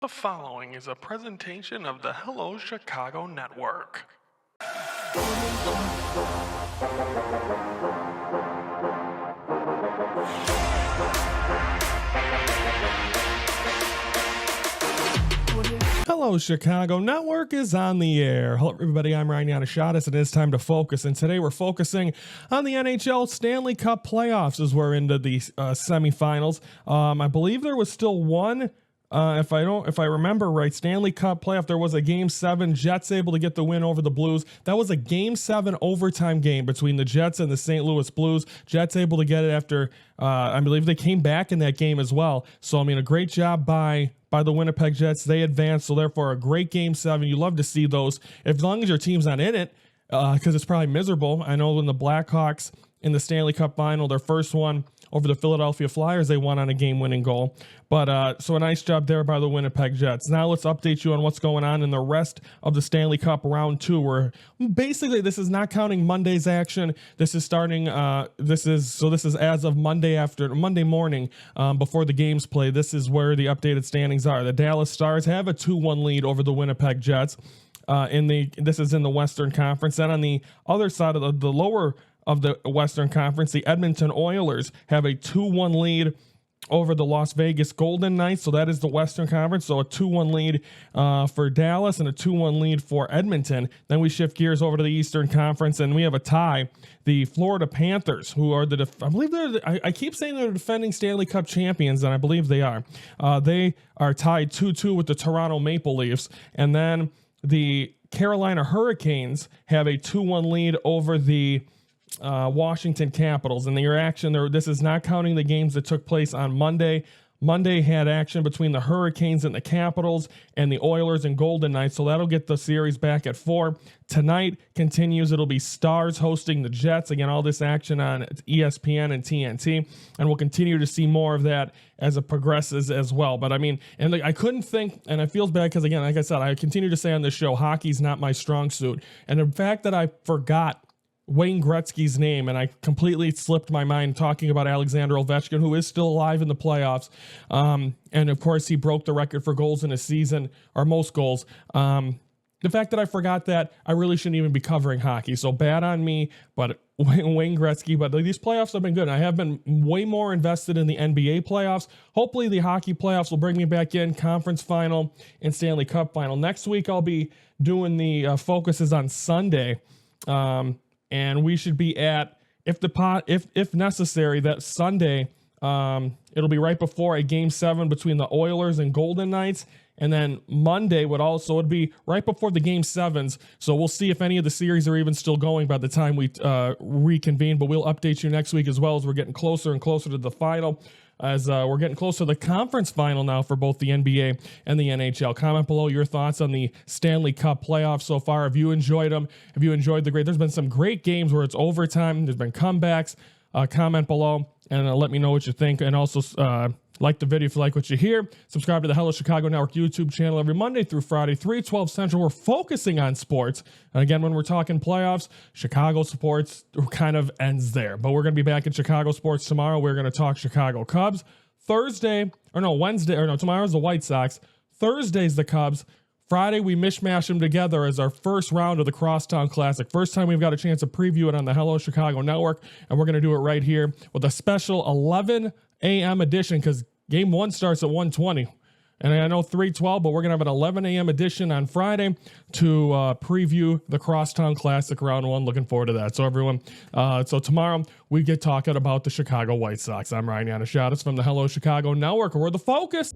The following is a presentation of the Hello Chicago Network. Hello, Chicago Network is on the air. Hello, everybody. I'm Ryan Yannishatis, and it's time to focus. And today we're focusing on the NHL Stanley Cup Playoffs as we're into the semifinals. I believe there was still one. If I remember right, Stanley Cup playoff, there was a Game 7, Jets able to get the win over the Blues. That was a Game 7 overtime game between the Jets and the St. Louis Blues. Jets able to get it after, I believe they came back in that game as well. So, I mean, a great job by the Winnipeg Jets. They advanced, so therefore a great Game 7. You love to see those, as long as your team's not in it, because it's probably miserable. I know when the Blackhawks in the Stanley Cup final, their first one over the Philadelphia Flyers, they won on a game-winning goal. But so a nice job there by the Winnipeg Jets. Now let's update you on what's going on in the rest of the Stanley Cup round 2. Where basically this is not counting Monday's action. This is starting. This is as of Monday morning before the games play. This is where the updated standings are. The Dallas Stars have a 2-1 lead over the Winnipeg Jets. This is in the Western Conference. And on the other side of the lower of the Western Conference, the Edmonton Oilers have a 2-1 lead over the Las Vegas Golden Knights. So that is the Western Conference. So a 2-1 lead for Dallas and a 2-1 lead for Edmonton. Then we shift gears over to the Eastern Conference, and we have a tie. The Florida Panthers, who are I believe I keep saying they're the defending Stanley Cup champions, and I believe they are. They are tied 2-2 with the Toronto Maple Leafs. And then the Carolina Hurricanes have a 2-1 lead over the Washington Capitals. And your action there, this is not counting the games that took place on Monday. Monday had action between the Hurricanes and the Capitals and the Oilers and Golden Knights, so that'll get the series back at 4. Tonight continues. It'll be Stars hosting the Jets. Again, all this action on ESPN and TNT, and we'll continue to see more of that as it progresses as well. But I mean, and I couldn't think, and it feels bad because, again, like I said, I continue to say on this show, hockey's not my strong suit. And the fact that I forgot Wayne Gretzky's name, and I completely slipped my mind talking about Alexander Ovechkin, who is still alive in the playoffs. And of course, he broke the record for goals in a season, or most goals. The fact that I forgot that, I really shouldn't even be covering hockey. So bad on me, but Wayne Gretzky. But these playoffs have been good. I have been way more invested in the NBA playoffs. Hopefully the hockey playoffs will bring me back in, conference final and Stanley Cup final. Next week, I'll be doing the focuses on Sunday. And we should be at, if necessary, that Sunday, it'll be right before a Game 7 between the Oilers and Golden Knights. And then Monday it'd be right before the Game 7s. So we'll see if any of the series are even still going by the time we reconvene. But we'll update you next week as well, as we're getting closer and closer to the final. As we're getting closer to the conference final now for both the NBA and the NHL. Comment below your thoughts on the Stanley Cup playoffs so far. Have you enjoyed them? Have you enjoyed there's been some great games where it's overtime. There's been comebacks. Comment below and let me know what you think. And also like the video if you like what you hear. Subscribe to the Hello Chicago Network YouTube channel every Monday through Friday, 3:12 Central. We're focusing on sports. And again, when we're talking playoffs, Chicago sports kind of ends there. But we're going to be back in Chicago sports tomorrow. We're going to talk Chicago Cubs. Tomorrow's the White Sox. Thursday's the Cubs. Friday, we mishmash them together as our first round of the Crosstown Classic. First time we've got a chance to preview it on the Hello Chicago Network, and we're going to do it right here with a special 11 a.m. edition, because Game 1 starts at 1:20. And I know 3:12, but we're going to have an 11 a.m. edition on Friday to preview the Crosstown Classic Round 1. Looking forward to that. So everyone, so tomorrow we get talking about the Chicago White Sox. I'm Ryan Yannishatis from the Hello Chicago Network, where the focus